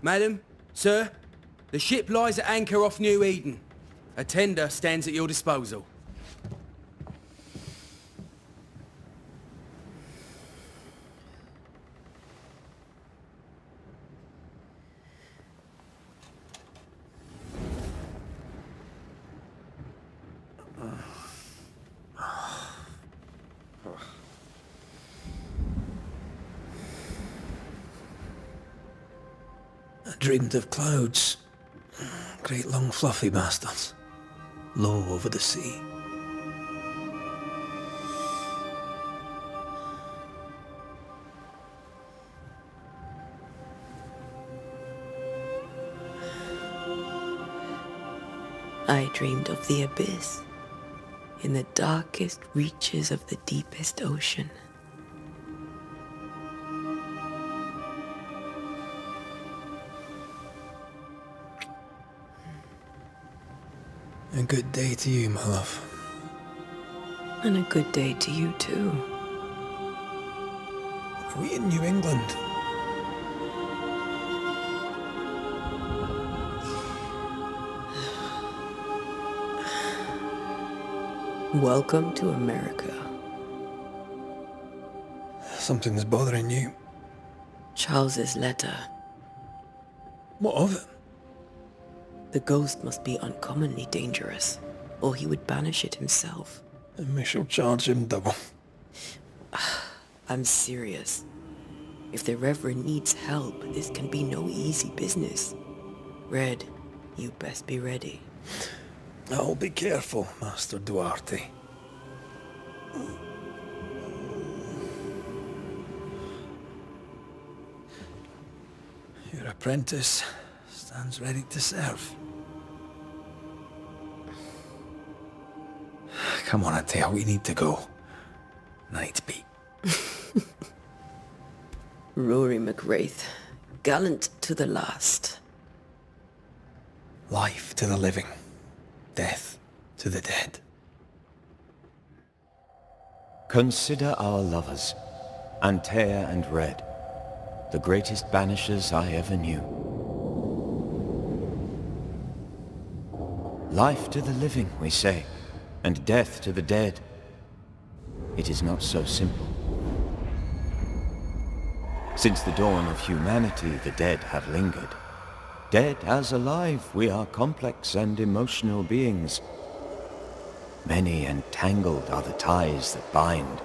Madam, sir, the ship lies at anchor off New Eden. A tender stands at your disposal. I dreamed of clouds. Great long fluffy bastards. Low over the sea. I dreamed of the abyss, in the darkest reaches of the deepest ocean. A good day to you, my love. And a good day to you too. Are we in New England? Welcome to America. Something's bothering you. Charles's letter. What of it? The ghost must be uncommonly dangerous, or he would banish it himself. And we shall charge him double. I'm serious. If the Reverend needs help, this can be no easy business. Red, you best be ready. I'll be careful, Master Duarte. Your apprentice stands ready to serve. Come on, Atea, we need to go. Night beat. Rory McWraith, gallant to the last. Life to the living, death to the dead. Consider our lovers, Antea and Red, the greatest banishers I ever knew. Life to the living, we say, and death to the dead. It is not so simple. Since the dawn of humanity, the dead have lingered. Dead as alive, we are complex and emotional beings. Many and tangled are the ties that bind.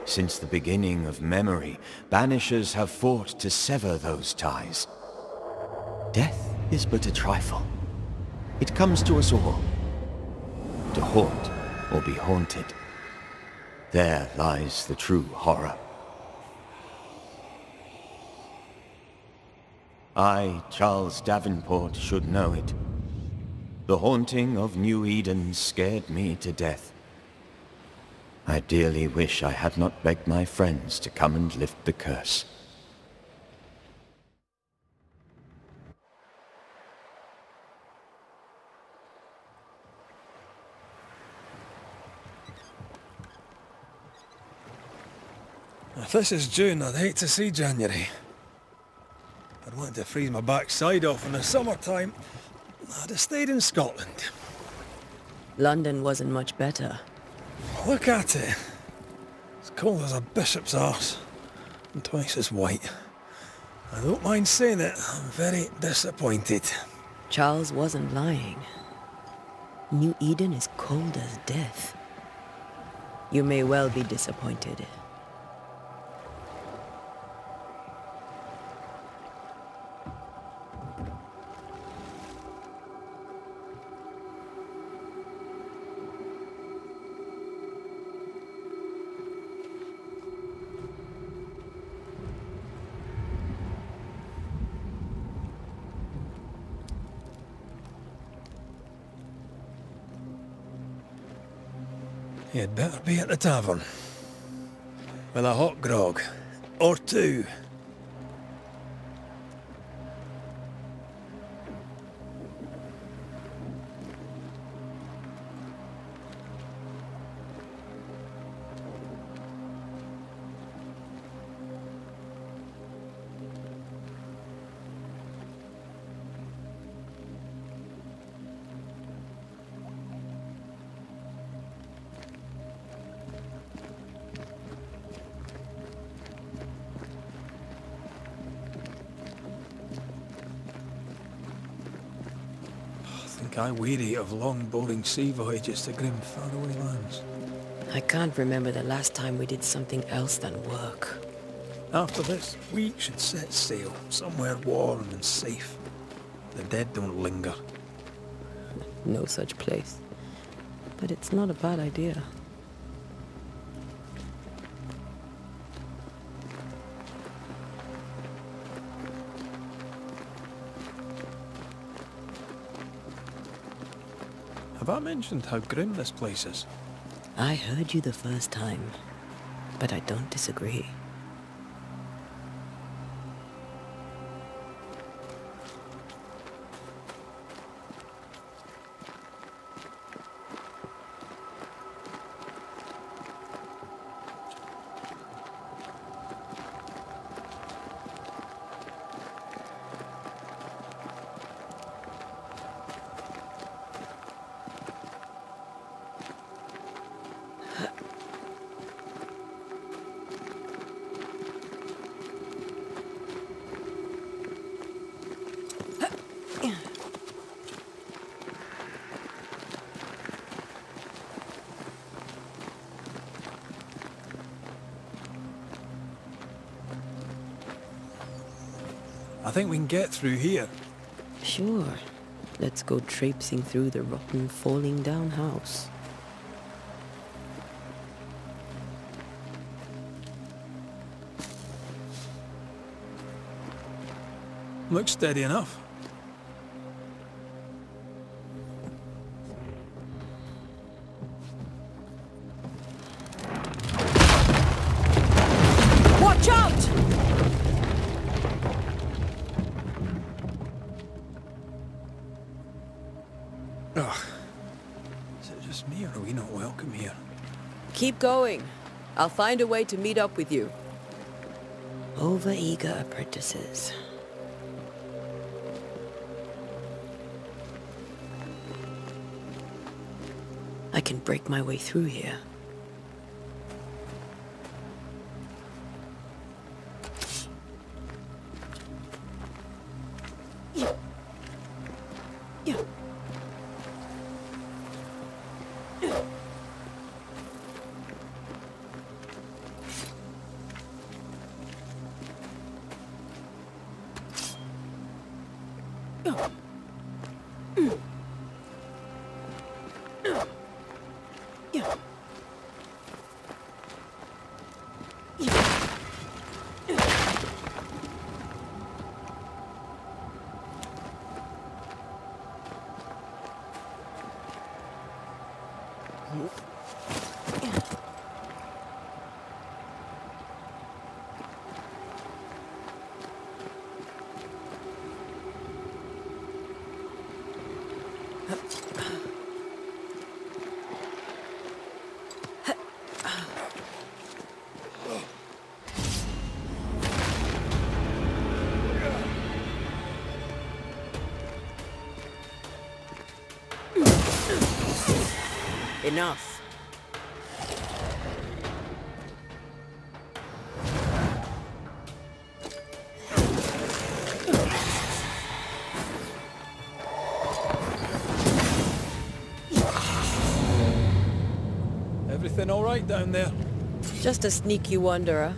Since the beginning of memory, banishers have fought to sever those ties. Death is but a trifle. It comes to us all. To haunt or be haunted. There lies the true horror. I, Charles Davenport, should know it. The haunting of New Eden scared me to death. I dearly wish I had not begged my friends to come and lift the curse. If this is June, I'd hate to see January. I'd want to freeze my backside off in the summertime. I'd have stayed in Scotland. London wasn't much better. Look at it. As cold as a bishop's arse. And twice as white. I don't mind saying it, I'm very disappointed. Charles wasn't lying. New Eden is cold as death. You may well be disappointed. You'd better be at the tavern. With a hot grog. Or two. think I weary of long, boring sea voyages to grim, faraway lands. I can't remember the last time we did something else than work. After this, we should set sail somewhere warm and safe. The dead don't linger. No such place. But it's not a bad idea. Have I mentioned how grim this place is? I heard you the first time, but I don't disagree. I think we can get through here. Sure. Let's go traipsing through the rotten, falling down house. Looks steady enough. Watch out! Ugh. Is it just me, or are we not welcome here? Keep going. I'll find a way to meet up with you. Over-eager apprentices. I can break my way through here. Enough. Everything all right down there? Just a sneaky wanderer.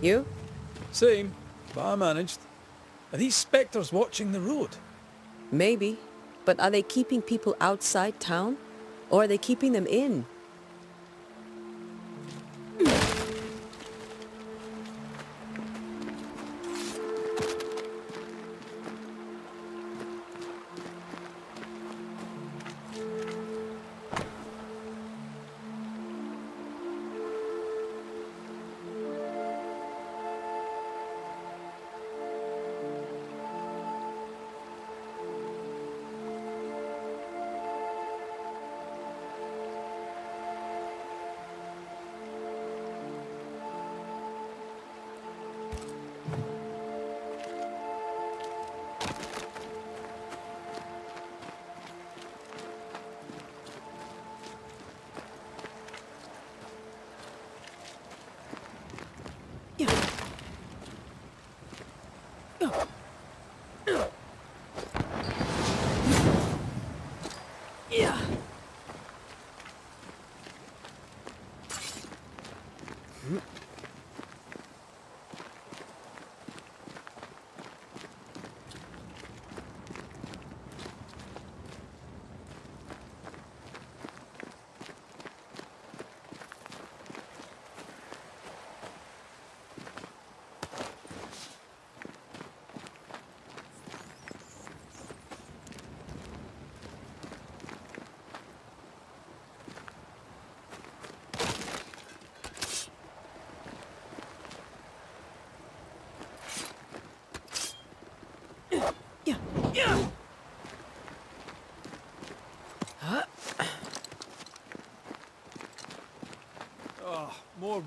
You? Same, but I managed. Are these spectres watching the road? Maybe. But are they keeping people outside town? Or are they keeping them in?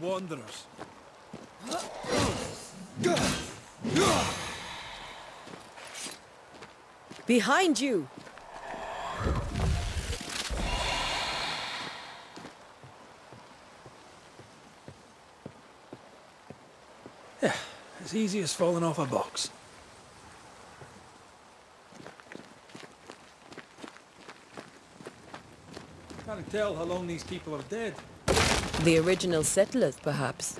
wanderers. Behind you! Yeah, as easy as falling off a box. Can't tell how long these people are dead. The original settlers, perhaps.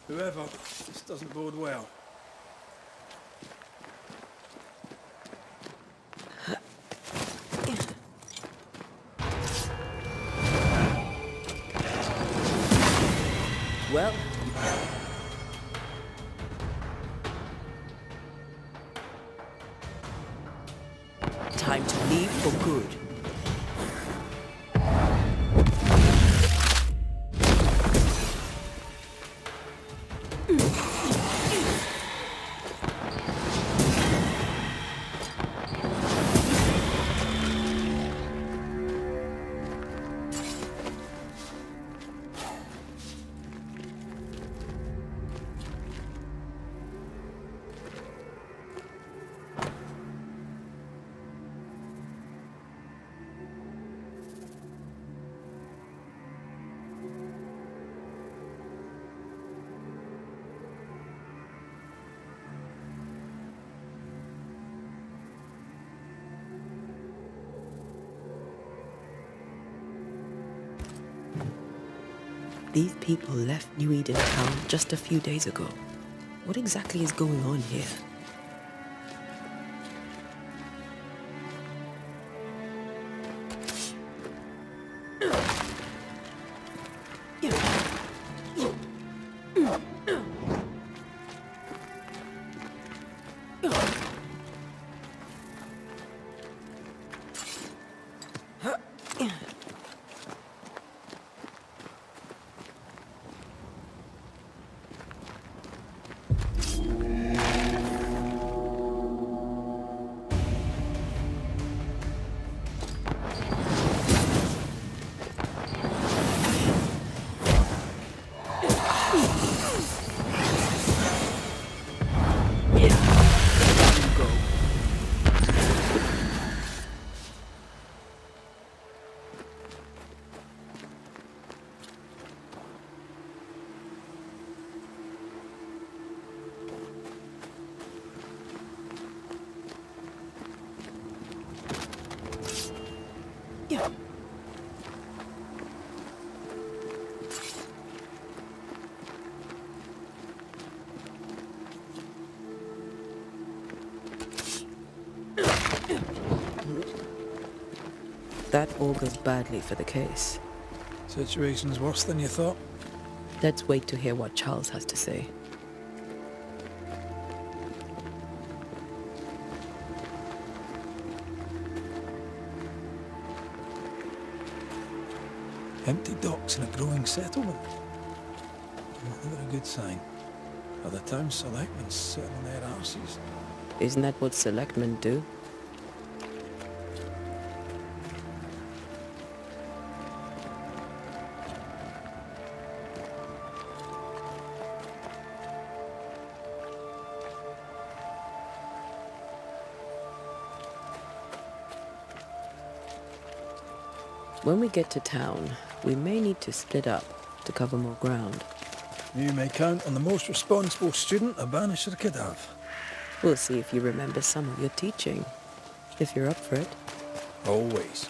Whoever, this doesn't bode well. Well, time to leave for good. These people left New Eden town just a few days ago. What exactly is going on here? That augurs badly for the case. Situation's worse than you thought. Let's wait to hear what Charles has to say. Empty docks in a growing settlement. Never a good sign. Are the town selectmen sitting on their arses? Isn't that what selectmen do? When we get to town, we may need to split up to cover more ground. You may count on the most responsible student a Banisher could have. We'll see if you remember some of your teaching, if you're up for it. Always.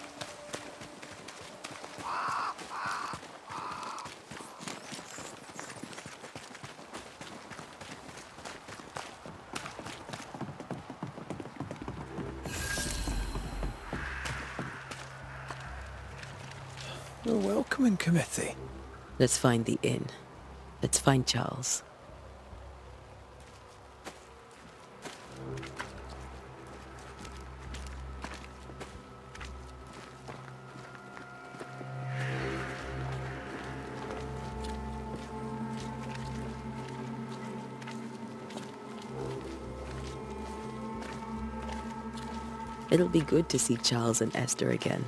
A welcoming committee. Let's find the inn. Let's find Charles. It'll be good to see Charles and Esther again.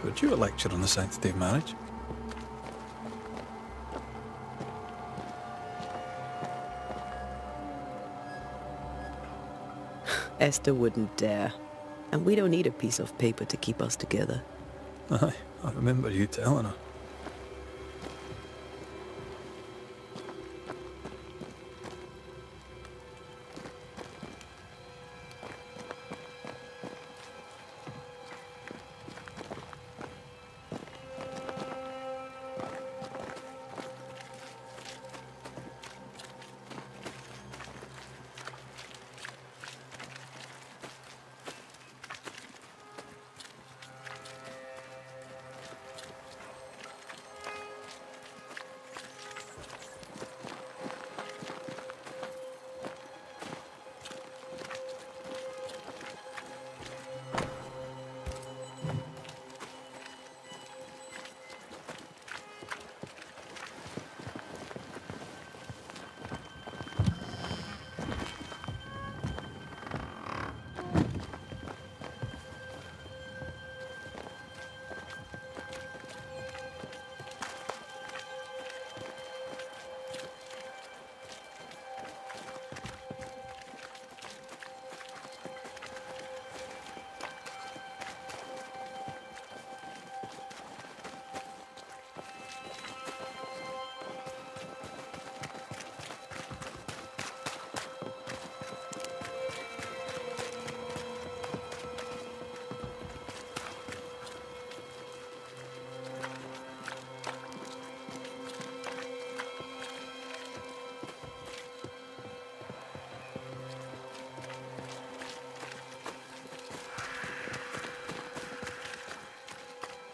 Would you a lecture on the sanctity of marriage? Esther wouldn't dare. And we don't need a piece of paper to keep us together. Aye, I remember you telling her.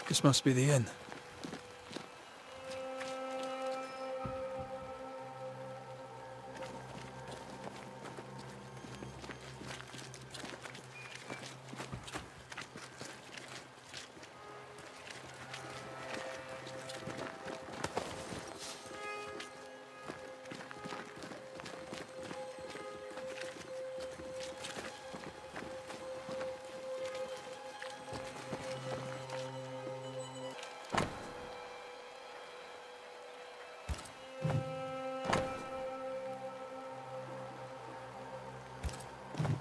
This must be the inn.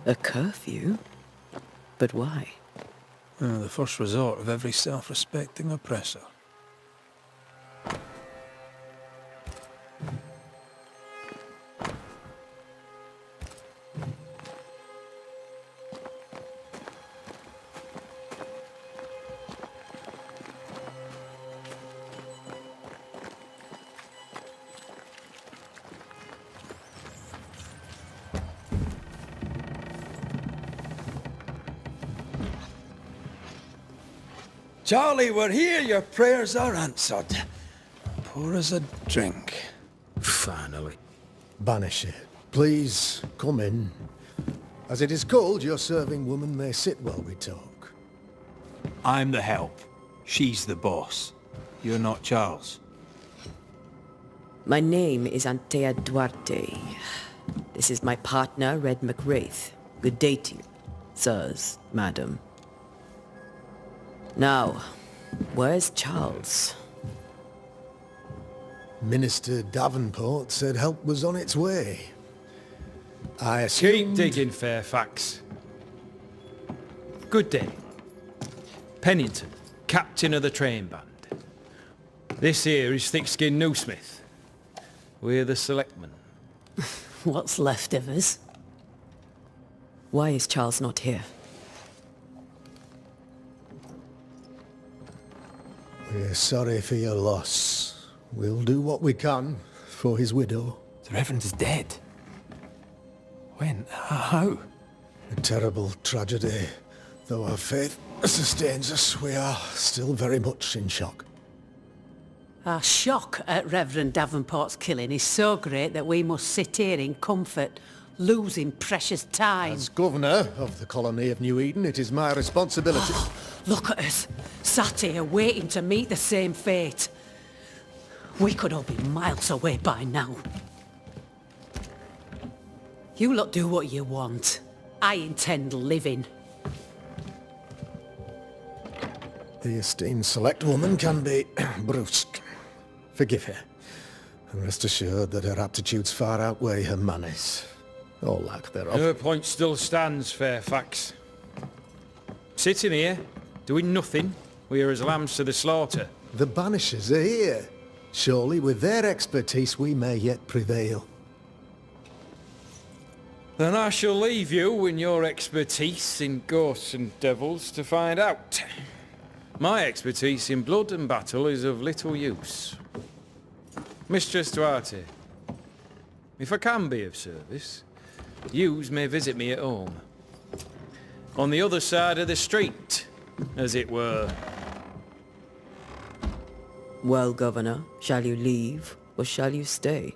A curfew? But why? The first resort of every self-respecting oppressor. Charlie, we're here. Your prayers are answered. Pour us a drink. Finally. Banisher, please come in. As it is cold, your serving woman may sit while we talk. I'm the help. She's the boss. You're not Charles. My name is Antea Duarte. This is my partner, Red McWraith. Good day to you, sirs, madam. Now, where's Charles? Minister Davenport said help was on its way. I assumed... Keep digging, Fairfax. Good day. Pennington, captain of the train band. This here is Thick-Skinned Newsmith. We're the selectmen. What's left of us? Why is Charles not here? We're sorry for your loss. We'll do what we can for his widow. The Reverend is dead. When? How? A terrible tragedy. Though our faith sustains us, we are still very much in shock. Our shock at Reverend Davenport's killing is so great that we must sit here in comfort, losing precious time. As governor of the colony of New Eden, it is my responsibility... Look at us, sat here waiting to meet the same fate. We could all be miles away by now. You lot do what you want. I intend living. The esteemed select woman can be brusque. Forgive her. And rest assured that her aptitudes far outweigh her manners. or lack thereof. Her point still stands, Fairfax. Sitting here, doing nothing, we are as lambs to the slaughter. The Banishers are here. Surely with their expertise we may yet prevail. Then I shall leave you and your expertise in ghosts and devils to find out. My expertise in blood and battle is of little use. Mistress Duarte, if I can be of service, yous may visit me at home. On the other side of the street, as it were. Well, Governor, shall you leave or shall you stay?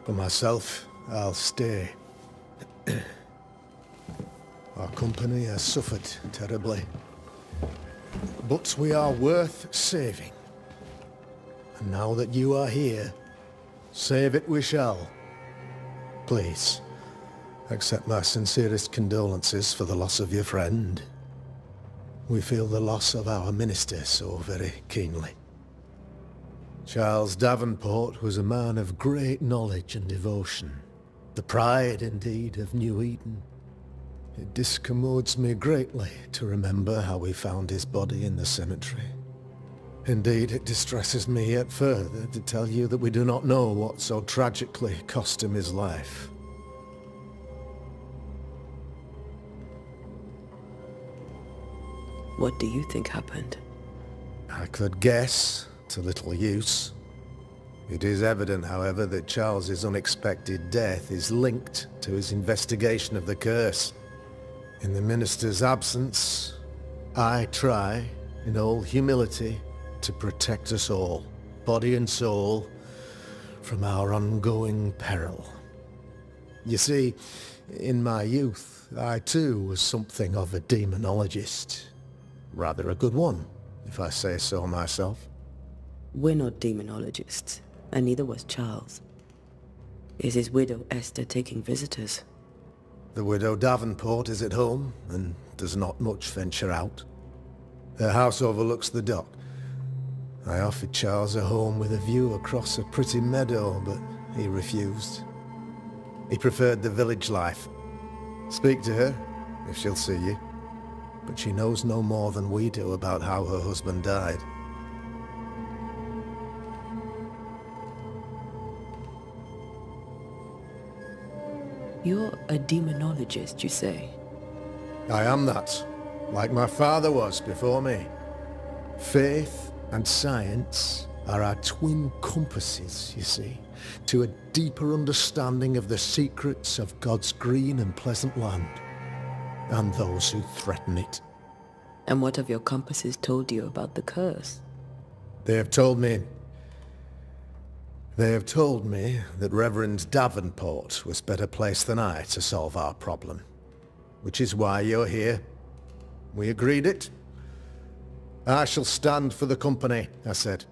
For myself, I'll stay. Our company has suffered terribly. But we are worth saving. And now that you are here, save it we shall. Please, accept my sincerest condolences for the loss of your friend. We feel the loss of our minister so very keenly. Charles Davenport was a man of great knowledge and devotion. The pride, indeed, of New Eden. It discommodes me greatly to remember how we found his body in the cemetery. Indeed, it distresses me yet further to tell you that we do not know what so tragically cost him his life. What do you think happened? I could guess, to little use. It is evident, however, that Charles's unexpected death is linked to his investigation of the curse. In the minister's absence, I try, in all humility, to protect us all, body and soul, from our ongoing peril. You see, in my youth, I too was something of a demonologist. Rather a good one, if I say so myself. We're not demonologists, and neither was Charles. Is his widow Esther taking visitors? The widow Davenport is at home, and does not much venture out. Her house overlooks the dock. I offered Charles a home with a view across a pretty meadow, but he refused. He preferred the village life. Speak to her, if she'll see you. But she knows no more than we do about how her husband died. You're a demonologist, you say? I am that, like my father was before me. Faith and science are our twin compasses, you see, to a deeper understanding of the secrets of God's green and pleasant land, and those who threaten it. And what have your compasses told you about the curse? They have told me that Reverend Davenport was better placed than I to solve our problem. Which is why you're here. We agreed it. I shall stand for the company, I said,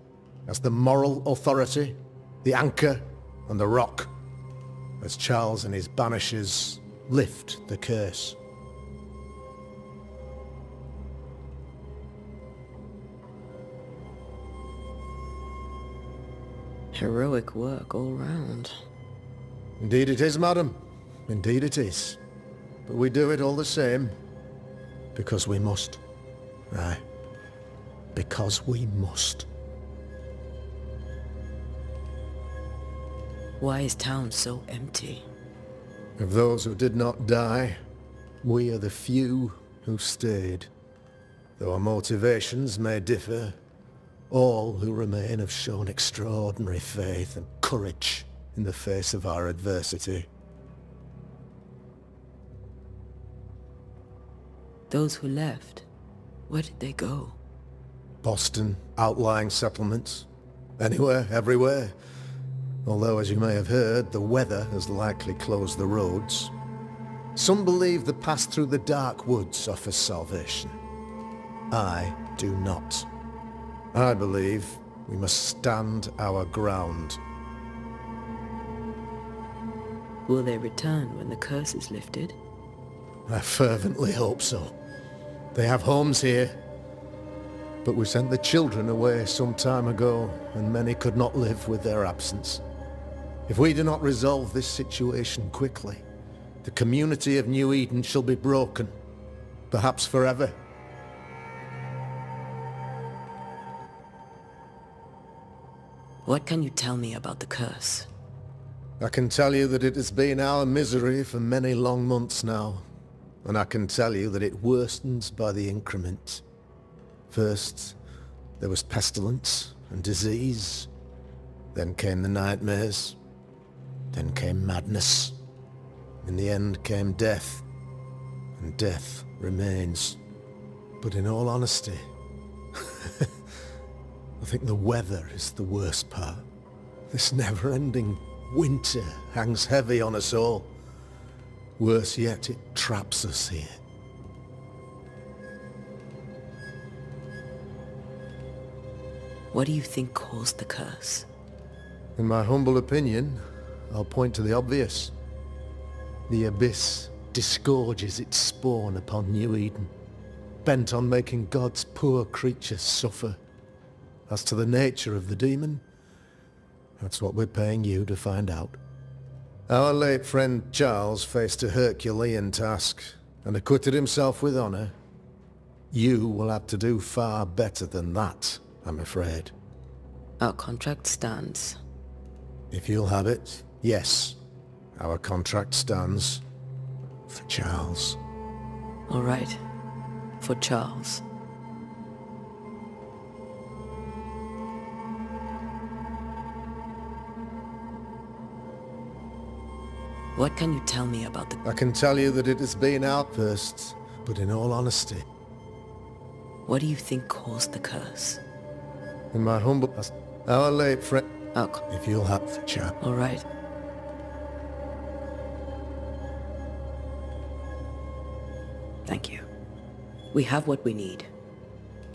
as the moral authority, the anchor, and the rock, as Charles and his Banishers lift the curse. Heroic work all round. Indeed it is, madam. Indeed it is. But we do it all the same. Because we must. Aye. Because we must. Why is town so empty? Of those who did not die, we are the few who stayed. Though our motivations may differ, all who remain have shown extraordinary faith and courage in the face of our adversity. Those who left, where did they go? Boston, outlying settlements. Anywhere, everywhere. Although, as you may have heard, the weather has likely closed the roads. Some believe the path through the dark woods offers salvation. I do not. I believe we must stand our ground. Will they return when the curse is lifted? I fervently hope so. They have homes here. But we sent the children away some time ago, and many could not live with their absence. If we do not resolve this situation quickly, the community of New Eden shall be broken, perhaps forever. What can you tell me about the curse? I can tell you that it has been our misery for many long months now, and I can tell you that it worsens by the increment. First, there was pestilence and disease. Then came the nightmares. Then came madness. In the end came death. And death remains. But in all honesty, I think the weather is the worst part. This never-ending winter hangs heavy on us all. Worse yet, it traps us here. What do you think caused the curse? In my humble opinion, I'll point to the obvious. The Abyss disgorges its spawn upon New Eden, bent on making God's poor creatures suffer. As to the nature of the demon, that's what we're paying you to find out. Our late friend Charles faced a Herculean task and acquitted himself with honor. You will have to do far better than that, I'm afraid. Our contract stands. If you'll have it, yes. Our contract stands for Charles. All right. For Charles. What can you tell me about the... I can tell you that it has been outbursts, but in all honesty... What do you think caused the curse? In my humble... Our late friend... Oh, If you'll have the chat. all right. Thank you. We have what we need.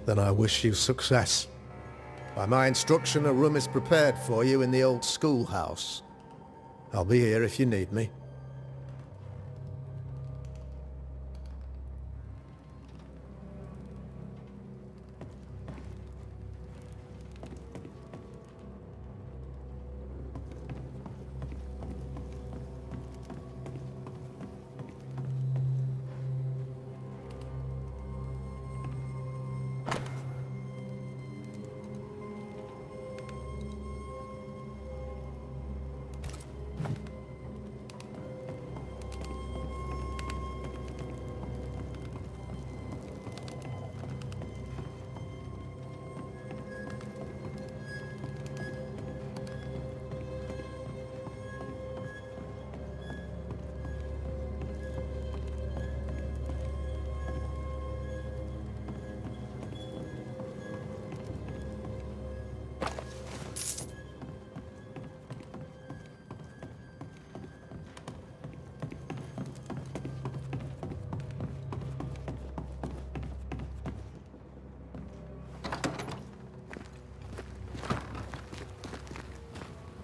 Then I wish you success. By my instruction, a room is prepared for you in the old schoolhouse. I'll be here if you need me.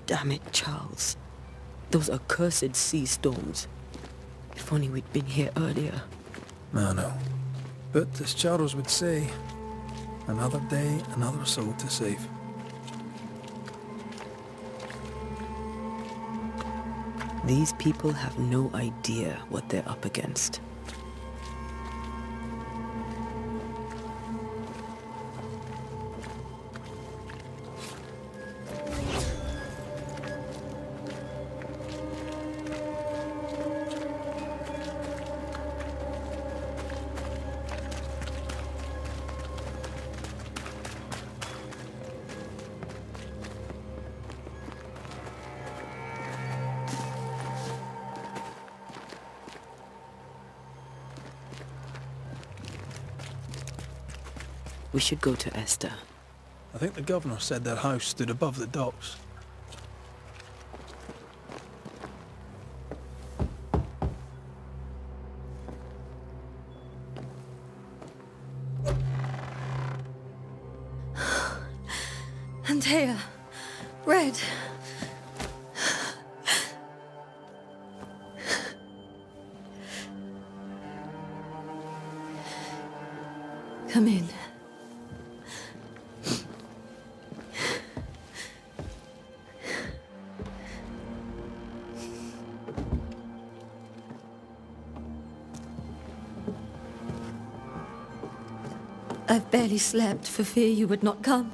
Damn it, Charles. Those accursed sea storms. If only we'd been here earlier. I know. But as Charles would say, another day, another soul to save. These people have no idea what they're up against. We should go to Esther. I think the governor said their house stood above the docks. Antea, Red. Come in. I've barely slept for fear you would not come.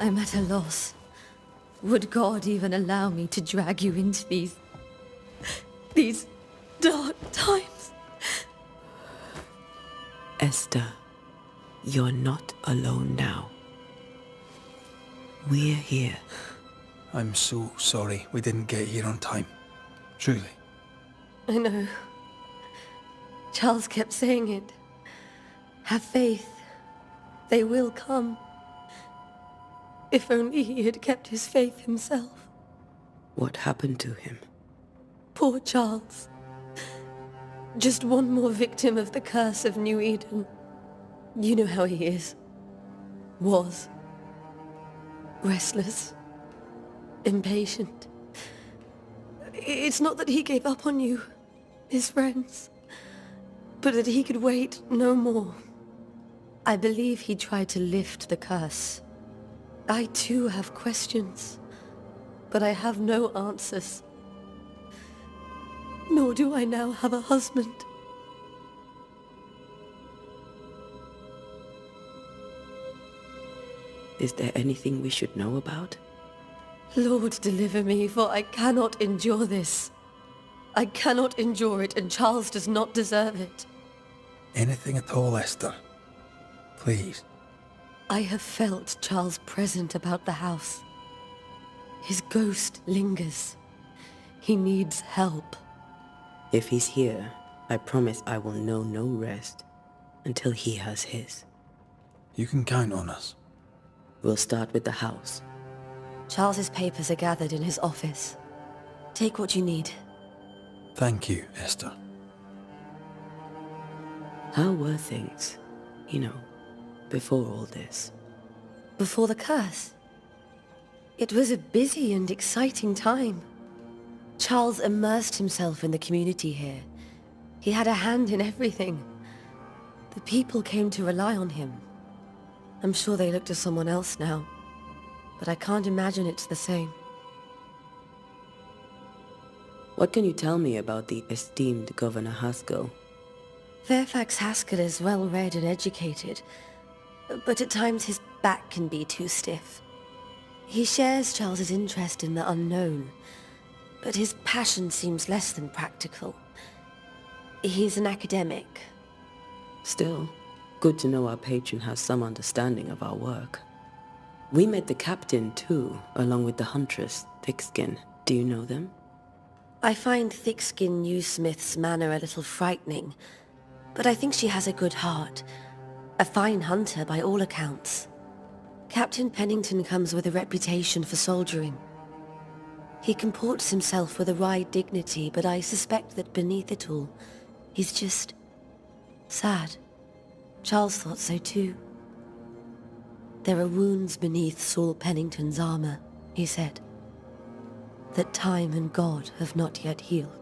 I'm at a loss. Would God even allow me to drag you into these dark times? Esther, you're not alone now. We're here. I'm so sorry we didn't get here on time. Truly. I know. Charles kept saying it. Have faith. They will come. If only he had kept his faith himself. What happened to him? Poor Charles. Just one more victim of the curse of New Eden. You know how he is. Was. Restless. Impatient. It's not that he gave up on you, his friends, but that he could wait no more. I believe he tried to lift the curse. I too have questions, but I have no answers. Nor do I now have a husband. Is there anything we should know about? Lord, deliver me, for I cannot endure this. I cannot endure it, and Charles does not deserve it. Anything at all, Esther. Please. I have felt Charles present about the house. His ghost lingers. He needs help. If he's here, I promise I will know no rest until he has his. You can count on us. We'll start with the house. Charles's papers are gathered in his office. Take what you need. Thank you, Esther. How were things, before all this? Before the curse? It was a busy and exciting time. Charles immersed himself in the community here. He had a hand in everything. The people came to rely on him. I'm sure they look to someone else now, but I can't imagine it's the same. What can you tell me about the esteemed Governor Haskell? Fairfax Haskell is well-read and educated, but at times his back can be too stiff. He shares Charles's interest in the unknown, but his passion seems less than practical. He's an academic. Still, good to know our patron has some understanding of our work. We met the captain too, along with the huntress, Thickskin. Do you know them? I find Thickskin Newsmith's manner a little frightening, but I think she has a good heart. A fine hunter by all accounts. Captain Pennington comes with a reputation for soldiering. He comports himself with a wry dignity, but I suspect that beneath it all, he's just sad. Charles thought so too. There are wounds beneath Saul Pennington's armor, he said, that time and God have not yet healed.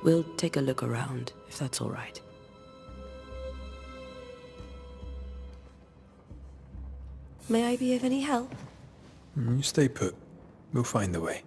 We'll take a look around, if that's all right. May I be of any help? You stay put. We'll find a way.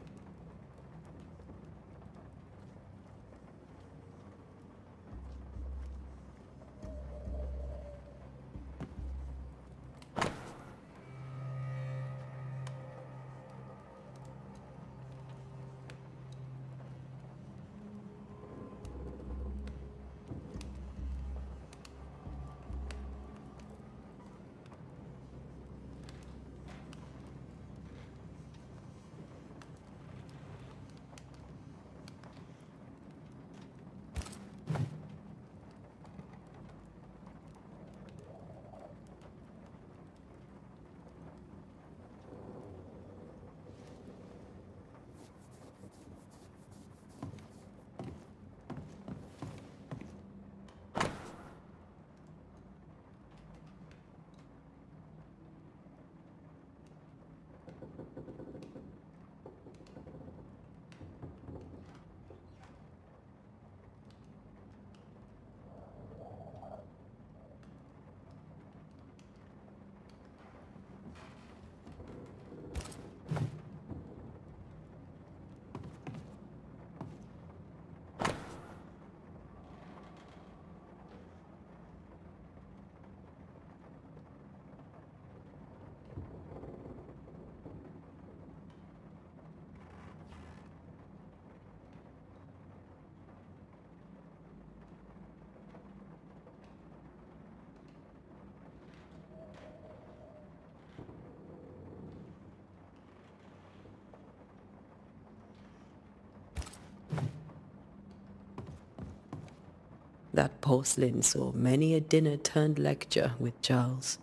That porcelain saw many a dinner-turned-lecture with Charles.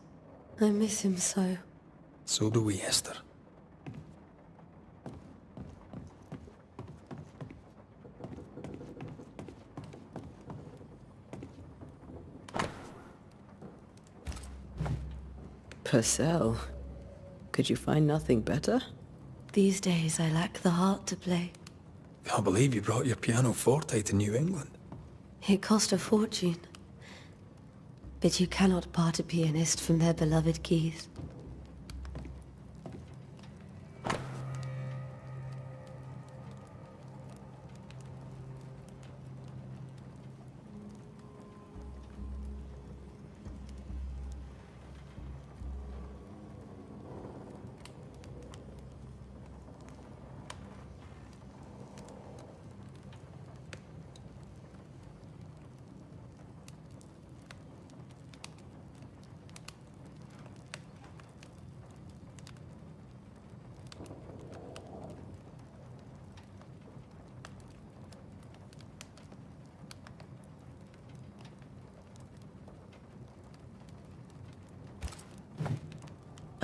I miss him so. So do we, Esther. Purcell, could you find nothing better? These days I lack the heart to play. Can't believe you brought your pianoforte to New England. It cost a fortune. But you cannot part a pianist from their beloved keys.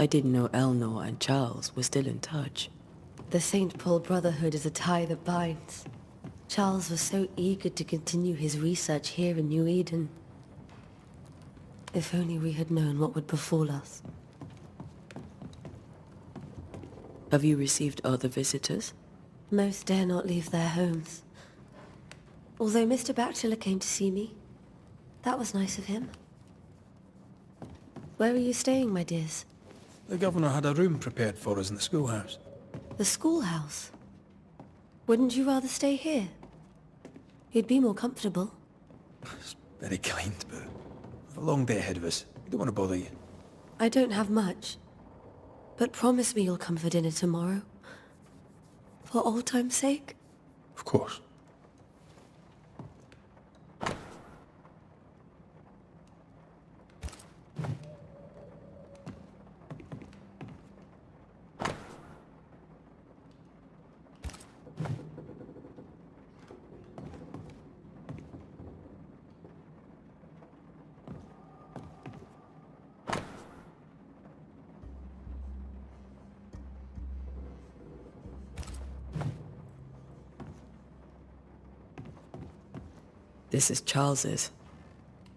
I didn't know Eleanor and Charles were still in touch. The St. Paul Brotherhood is a tie that binds. Charles was so eager to continue his research here in New Eden. If only we had known what would befall us. Have you received other visitors? Most dare not leave their homes. Although Mr. Bachelor came to see me. That was nice of him. Where are you staying, my dears? The governor had a room prepared for us in the schoolhouse. The schoolhouse? Wouldn't you rather stay here? You'd be more comfortable. It's very kind, but we've a long day ahead of us. We don't want to bother you. I don't have much. But promise me you'll come for dinner tomorrow. For old time's sake? Of course. This is Charles's.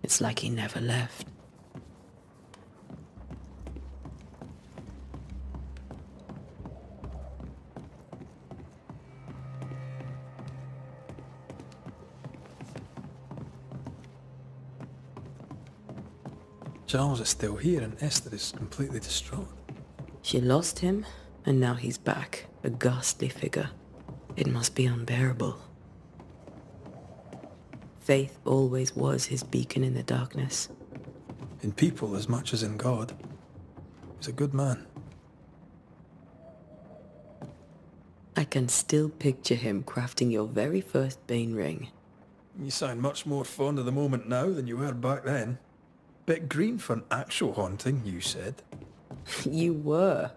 It's like he never left. Charles is still here and Esther is completely distraught. She lost him, and now he's back, a ghastly figure. It must be unbearable. Faith always was his beacon in the darkness. In people as much as in God. He's a good man. I can still picture him crafting your very first Bane ring. You sound much more fond of the moment now than you were back then. Bit green for an actual haunting, you said. You were.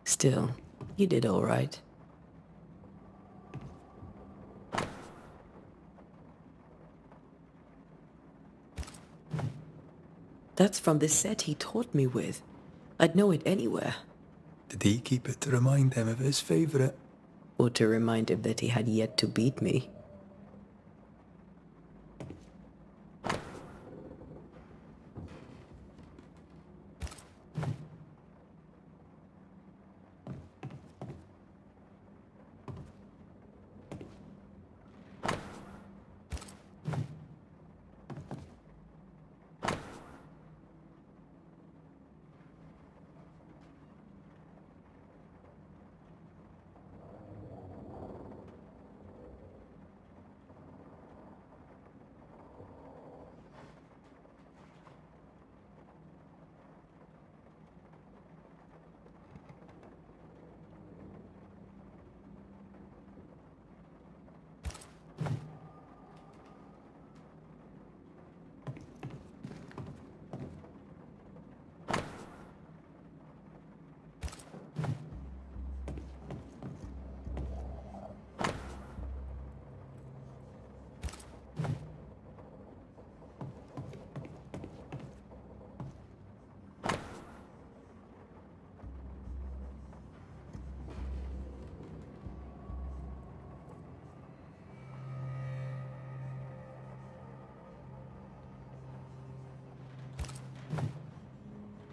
Still, you did all right. That's from the set he taught me with. I'd know it anywhere. Did he keep it to remind him of his favourite? Or to remind him that he had yet to beat me.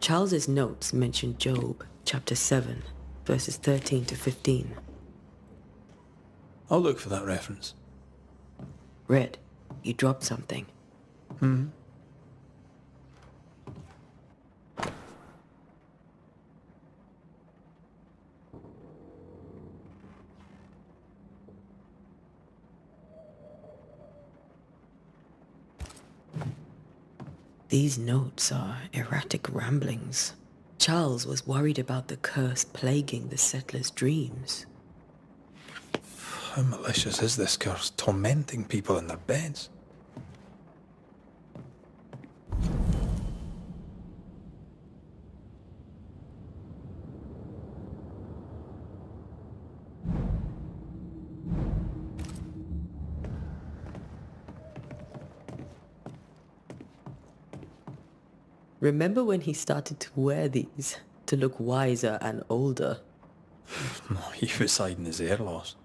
Charles's notes mention Job, chapter 7, verses 13 to 15. I'll look for that reference. Red, you dropped something. These notes are erratic ramblings. Charles was worried about the curse plaguing the settlers' dreams. How malicious is this curse, tormenting people in their beds? Remember when he started to wear these to look wiser and older? He was hiding his hair loss.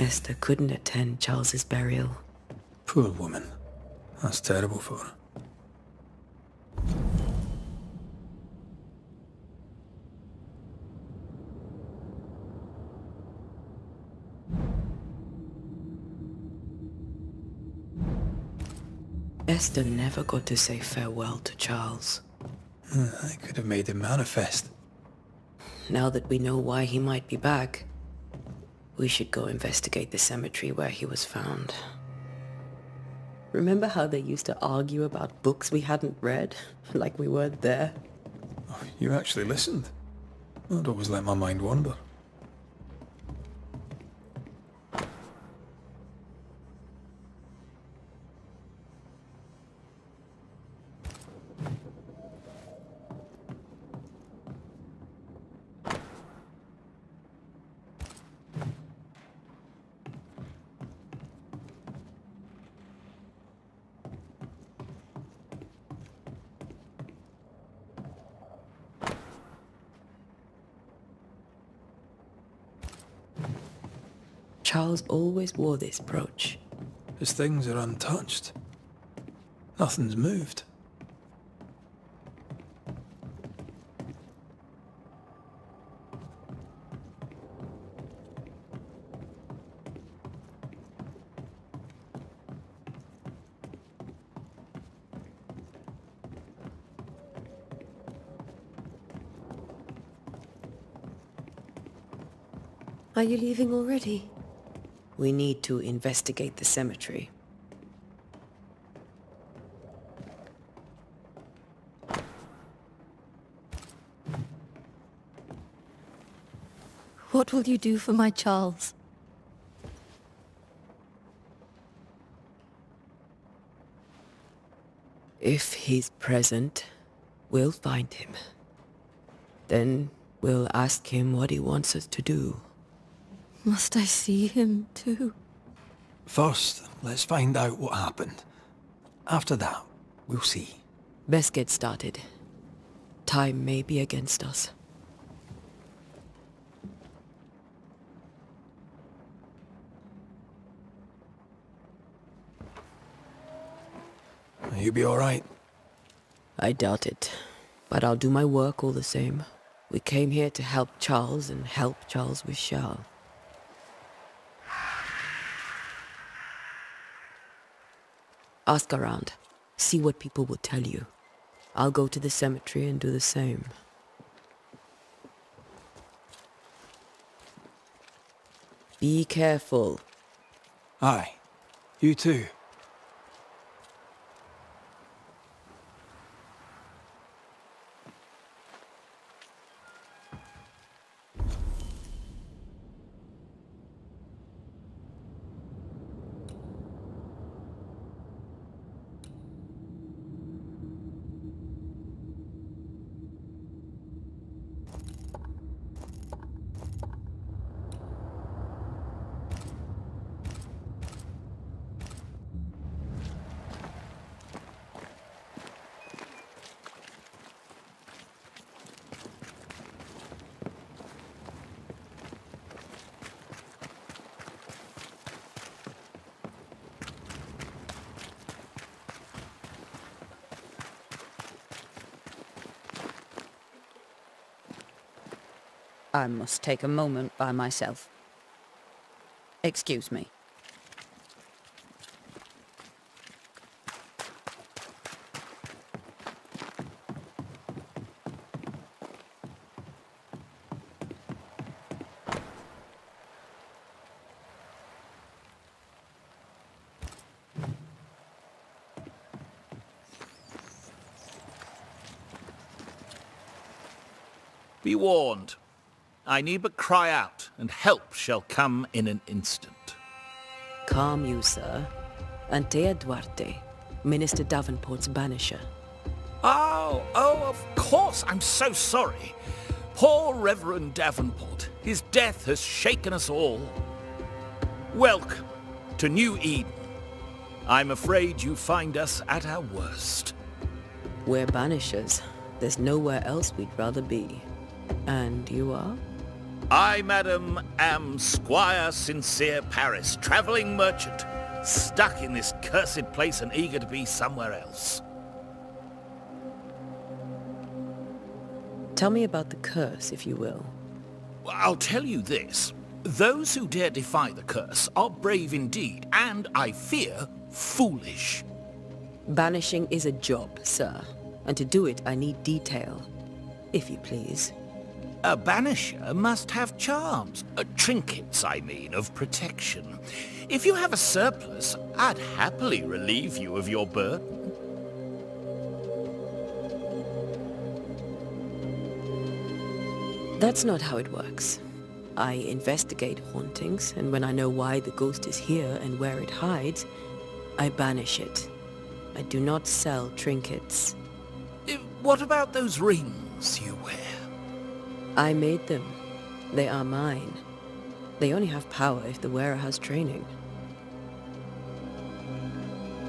Esther couldn't attend Charles's burial. Poor woman. That's terrible for her. Esther never got to say farewell to Charles. I could have made him manifest. Now that we know why he might be back, we should go investigate the cemetery where he was found. Remember how they used to argue about books we hadn't read? Like we weren't there? Oh, you actually listened. I'd always let my mind wander. Charles always wore this brooch. His things are untouched. Nothing's moved. Are you leaving already? We need to investigate the cemetery. What will you do for my Charles? If he's present, we'll find him. Then we'll ask him what he wants us to do. Must I see him too? First, let's find out what happened. After that, we'll see. Best get started. Time may be against us. You be all right? I doubt it, but I'll do my work all the same. We came here to help Charles, and help Charles we shall. Ask around. See what people will tell you. I'll go to the cemetery and do the same. Be careful. Aye. You too. I must take a moment by myself. Excuse me. Be warned. I need but cry out, and help shall come in an instant. Calm you, sir. Antea Duarte, Minister Davenport's banisher. Oh, of course. I'm so sorry. Poor Reverend Davenport. His death has shaken us all. Welcome to New Eden. I'm afraid you find us at our worst. We're banishers. There's nowhere else we'd rather be. And you are? I, madam, am Squire Sincere Paris, travelling merchant, stuck in this cursed place and eager to be somewhere else. Tell me about the curse, if you will. I'll tell you this. Those who dare defy the curse are brave indeed, and, I fear, foolish. Banishing is a job, sir. And to do it, I need detail. If you please. A banisher must have charms. Trinkets, I mean, of protection. If you have a surplus, I'd happily relieve you of your burden. That's not how it works. I investigate hauntings, and when I know why the ghost is here and where it hides, I banish it. I do not sell trinkets. What about those rings you wear? I made them. They are mine. They only have power if the wearer has training.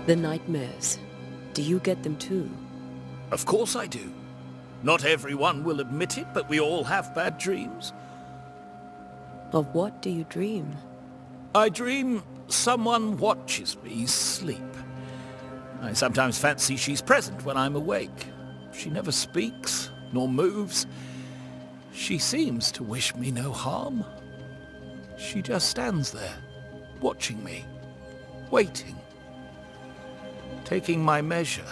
The nightmares. Do you get them too? Of course I do. Not everyone will admit it, but we all have bad dreams. Of what do you dream? I dream someone watches me sleep. I sometimes fancy she's present when I'm awake. She never speaks, nor moves. She seems to wish me no harm. She just stands there, watching me, waiting, taking my measure.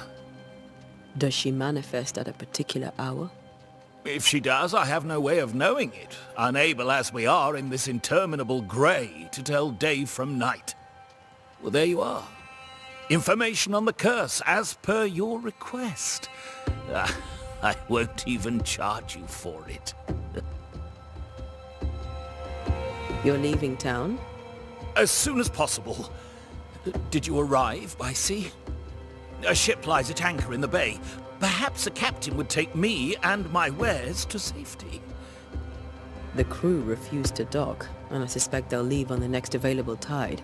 Does she manifest at a particular hour? If she does, I have no way of knowing it, unable as we are in this interminable grey to tell day from night. Well, there you are. Information on the curse, as per your request. I won't even charge you for it. You're leaving town? As soon as possible. Did you arrive by sea? A ship lies at anchor in the bay. Perhaps a captain would take me and my wares to safety. The crew refused to dock, and I suspect they'll leave on the next available tide.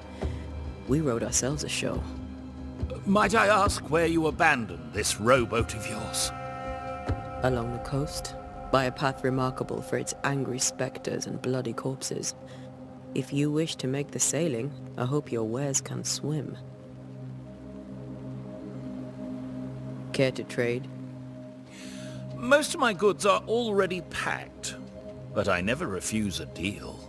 We rode ourselves ashore. Might I ask where you abandoned this rowboat of yours? Along the coast, by a path remarkable for its angry specters and bloody corpses. If you wish to make the sailing, I hope your wares can swim. Care to trade? Most of my goods are already packed, but I never refuse a deal.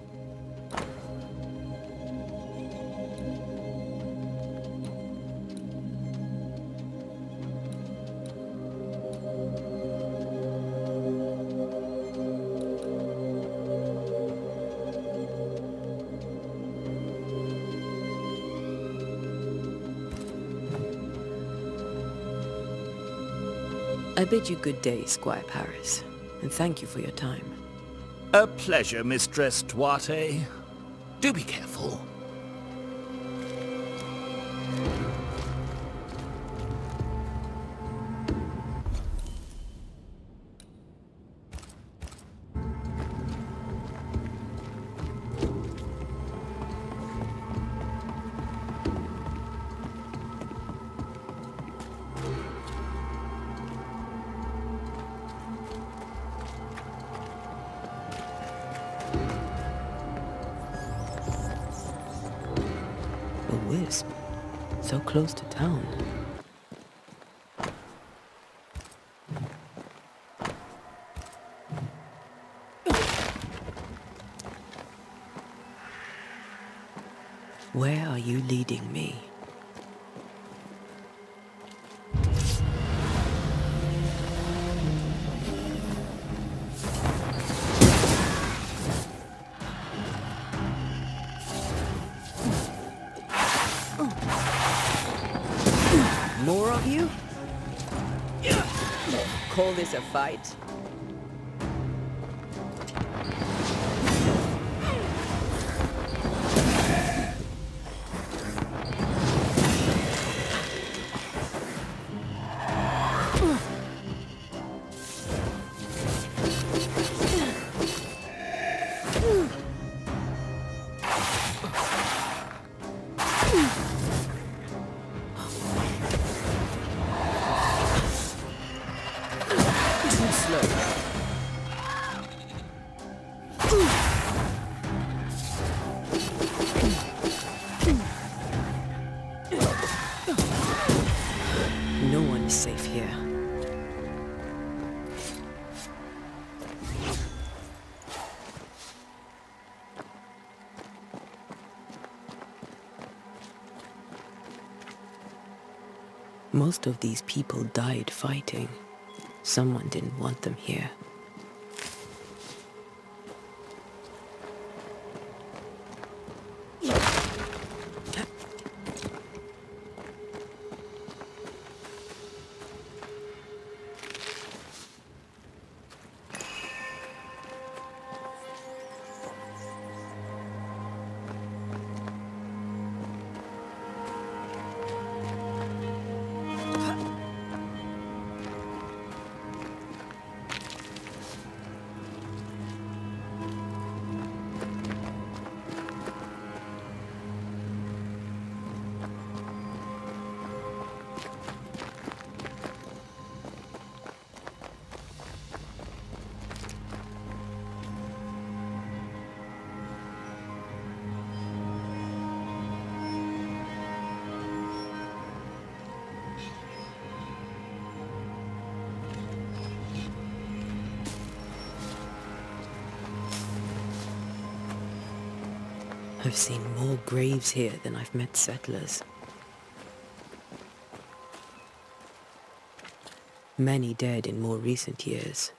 I bid you good day, Squire Paris, and thank you for your time. A pleasure, Mistress Duarte. Do be careful. A wisp, so close to town. Where are you leading me? More of you? Call this a fight? No one is safe here. Most of these people died fighting. Someone didn't want them here. I've seen more graves here than I've met settlers. Many dead in more recent years.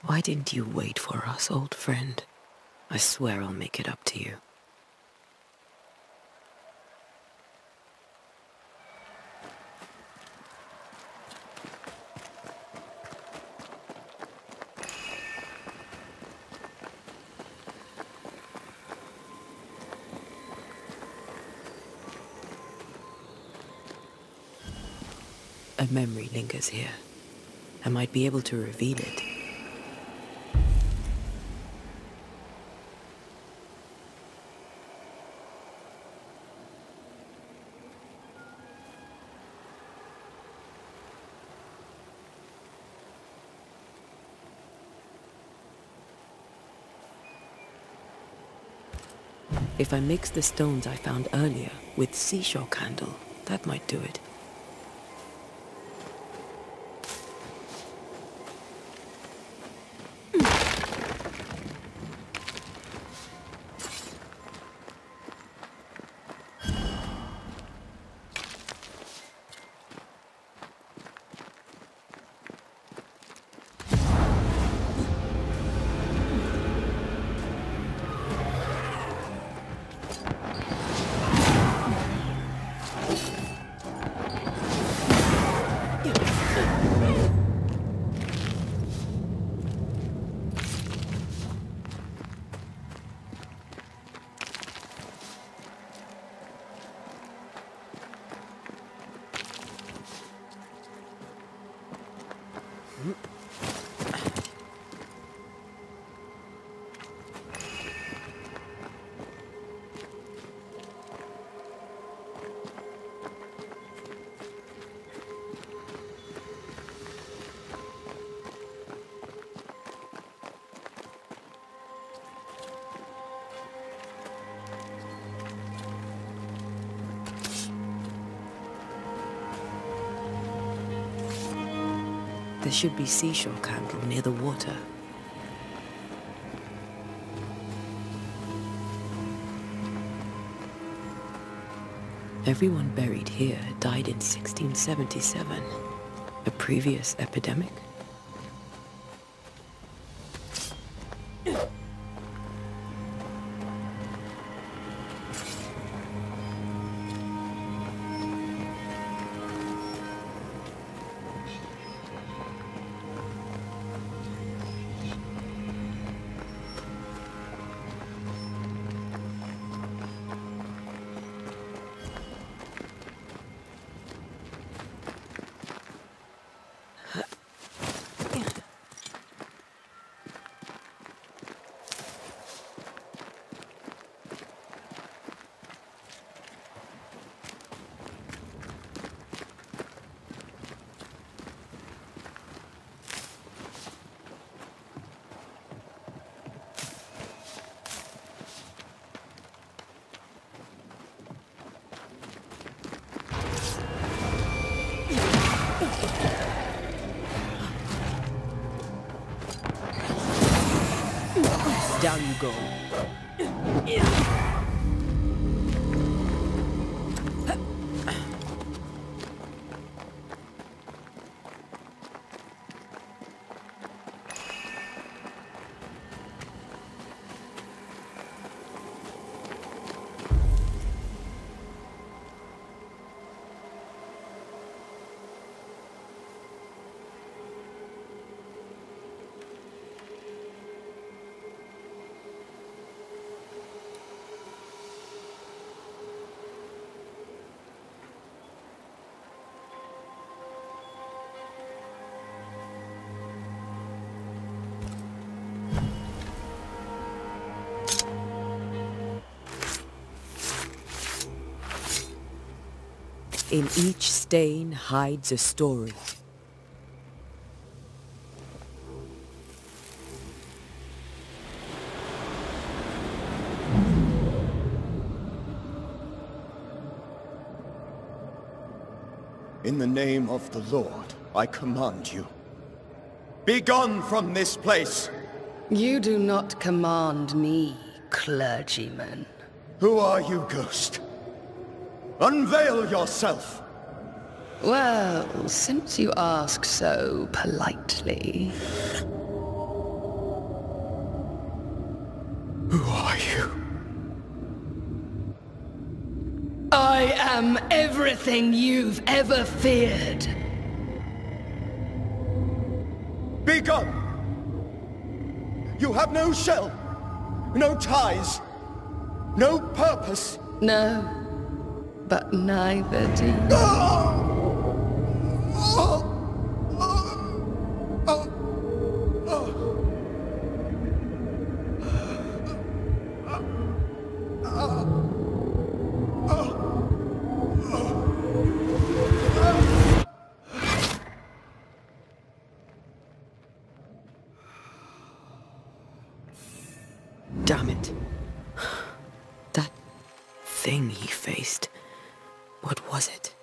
Why didn't you wait for us, old friend? I swear I'll make it up to you. A memory lingers here. I might be able to reveal it. If I mix the stones I found earlier with seashore candle, that might do it. There should be seashore candle near the water. Everyone buried here died in 1677. A previous epidemic? Down you go. In each stain hides a story. In the name of the Lord, I command you. Be gone from this place! You do not command me, clergyman. Who are you, ghost? Unveil yourself! Well, since you ask so politely... Who are you? I am everything you've ever feared. Be gone! You have no shell, no ties, no purpose. No, but neither do you. Damn it. That thing he faced. What was it?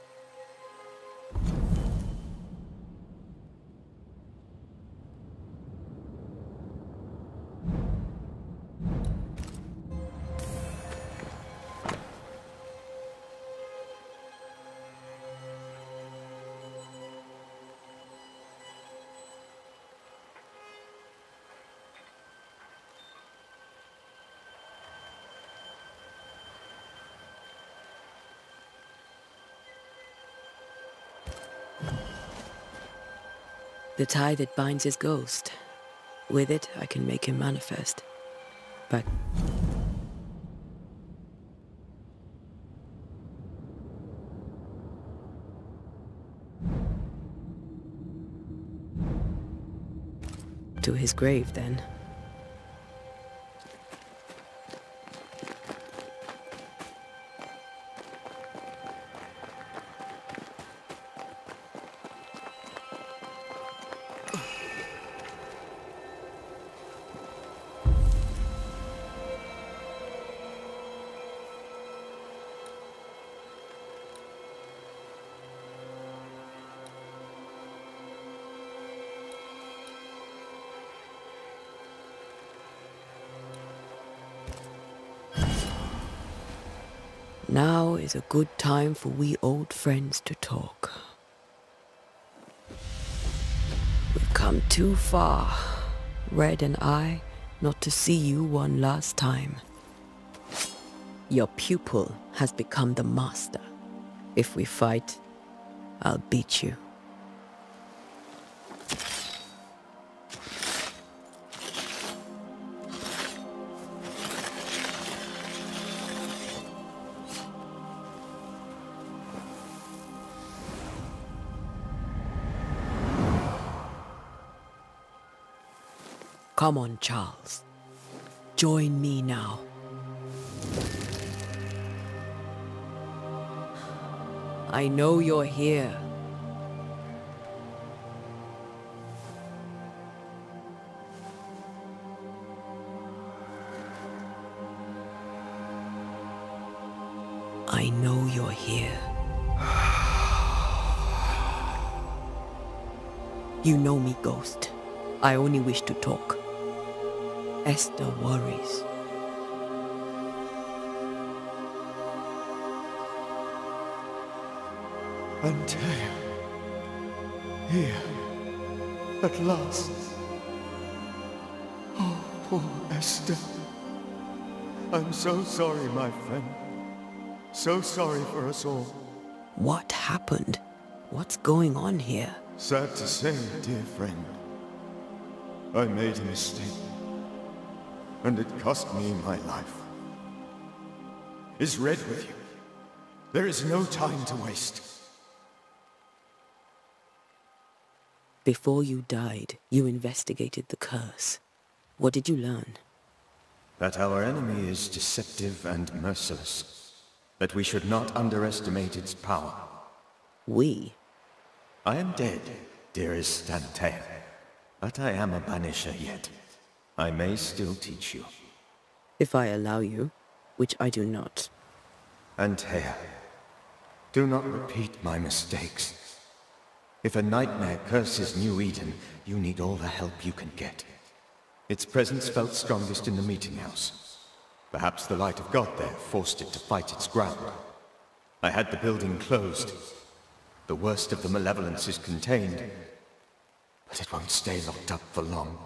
The tie that binds his ghost. With it, I can make him manifest. But... To his grave, then. Now is a good time for we old friends to talk. We've come too far, Red and I, not to see you one last time. Your pupil has become the master. If we fight, I'll beat you. Come on, Charles. Join me now. I know you're here. I know you're here. You know me, Ghost. I only wish to talk. Esther worries. Antea. Here. At last. Oh, poor Esther. I'm so sorry, my friend. So sorry for us all. What happened? What's going on here? Sad to say, dear friend. I made a mistake. And it cost me my life. Is Red with you? There is no time to waste. Before you died, you investigated the curse. What did you learn? That our enemy is deceptive and merciless. That we should not underestimate its power. We? I am dead, dearest Antea. But I am a Banisher yet. I may still teach you. If I allow you, which I do not. Antea, do not repeat my mistakes. If a nightmare curses New Eden, you need all the help you can get. Its presence felt strongest in the meeting house. Perhaps the light of God there forced it to fight its ground. I had the building closed. The worst of the malevolence is contained, but it won't stay locked up for long.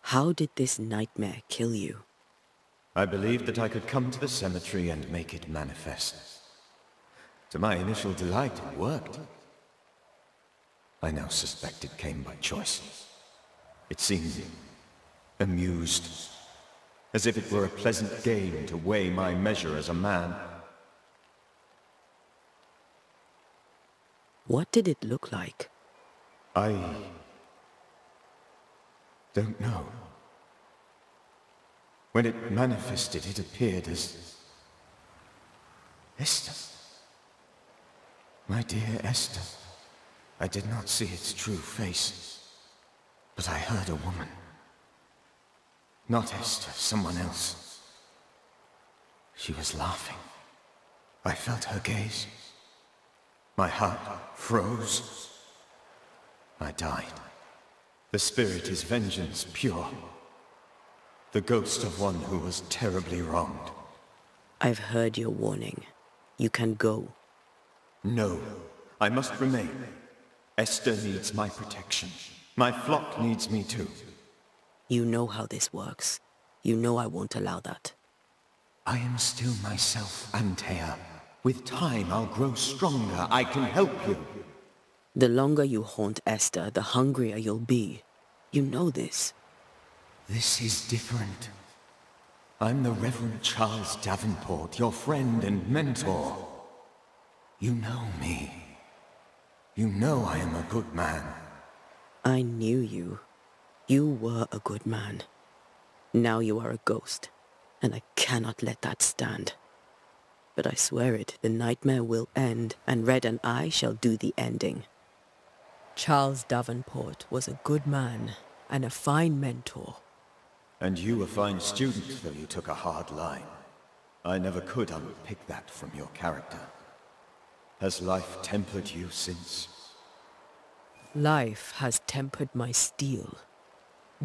How did this nightmare kill you? I believed that I could come to the cemetery and make it manifest. To my initial delight, it worked. I now suspect it came by choice. It seemed amused, as if it were a pleasant game to weigh my measure as a man. What did it look like? I don't know. When it manifested, it appeared as Esther. My dear Esther. I did not see its true face, but I heard a woman. Not Esther, someone else. She was laughing. I felt her gaze. My heart froze. I died. The spirit is vengeance pure. The ghost of one who was terribly wronged. I've heard your warning. You can go. No, I must remain. Esther needs my protection. My flock needs me too. You know how this works. You know I won't allow that. I am still myself, Antea. With time, I'll grow stronger. I can help you. The longer you haunt Esther, the hungrier you'll be. You know this. This is different. I'm the Reverend Charles Davenport, your friend and mentor. You know me. You know I am a good man. I knew you. You were a good man. Now you are a ghost, and I cannot let that stand. But I swear it, the nightmare will end, and Red and I shall do the ending. Charles Davenport was a good man and a fine mentor. And you a fine student, though you took a hard line. I never could unpick that from your character. Has life tempered you since? Life has tempered my steel.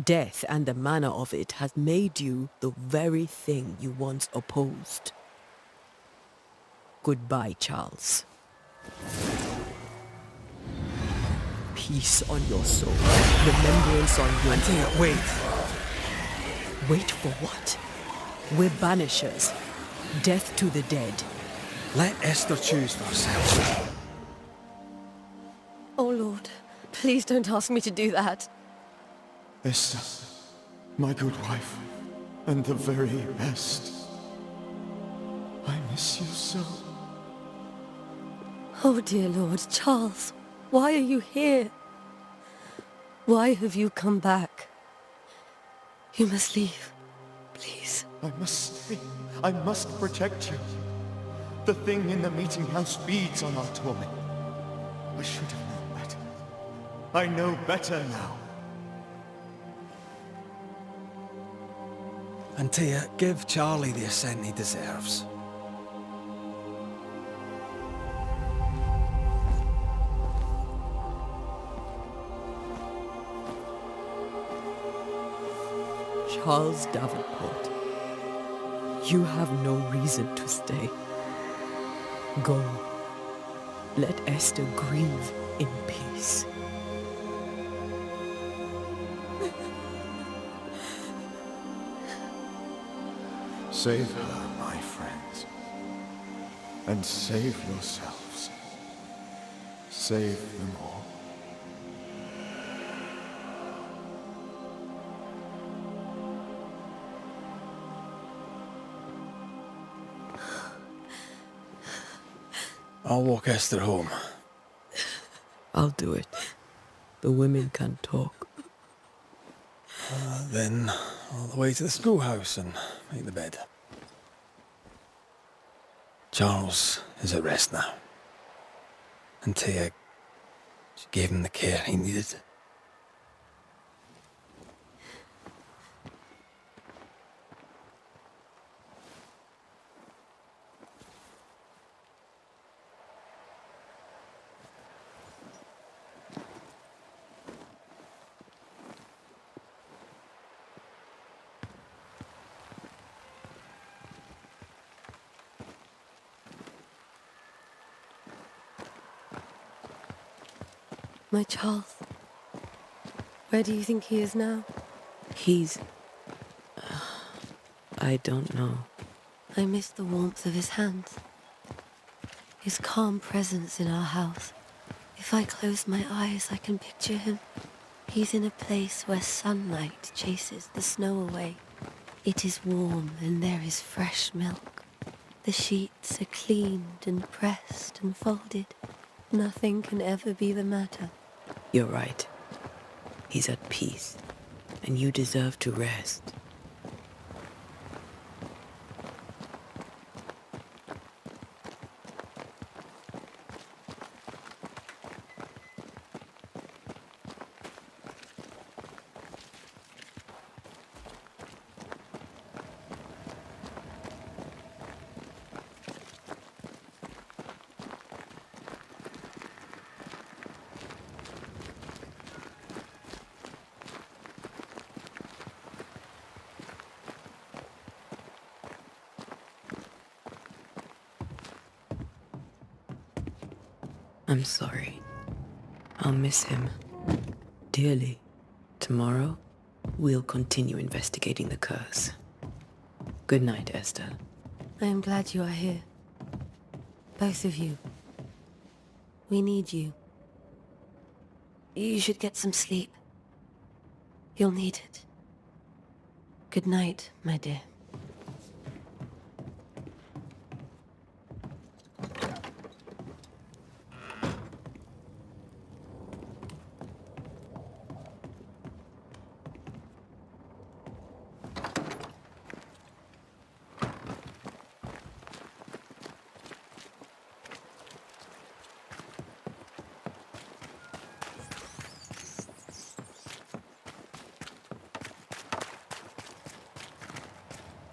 Death and the manner of it has made you the very thing you once opposed. Goodbye, Charles. Peace on your soul. Remembrance on your... Antea, wait! Wait for what? We're banishers. Death to the dead. Let Esther choose for herself. Oh, Lord. Please don't ask me to do that. Esther, my good wife, and the very best. I miss you so. Oh, dear Lord, Charles, why are you here? Why have you come back? You must leave, please. I must stay. I must protect you. The thing in the meeting house feeds on our torment. I should have known better. I know better now. Antea, give Charlie the ascent he deserves. Charles Davenport, you have no reason to stay. Go. Let Esther grieve in peace. Save her, my friends. And save yourselves. Save them all. I'll walk Esther home. I'll do it. The women can talk. Then all the way to the schoolhouse and make the bed. Charles is at rest now. Antea, she gave him the care he needed. My Charles. Where do you think he is now? He's... I don't know. I miss the warmth of his hands. His calm presence in our house. If I close my eyes, I can picture him. He's in a place where sunlight chases the snow away. It is warm and there is fresh milk. The sheets are cleaned and pressed and folded. Nothing can ever be the matter. You're right. He's at peace, and you deserve to rest. I'm sorry. I'll miss him dearly. Tomorrow, we'll continue investigating the curse. Good night, Esther. I am glad you are here. Both of you. We need you. You should get some sleep. You'll need it. Good night, my dear.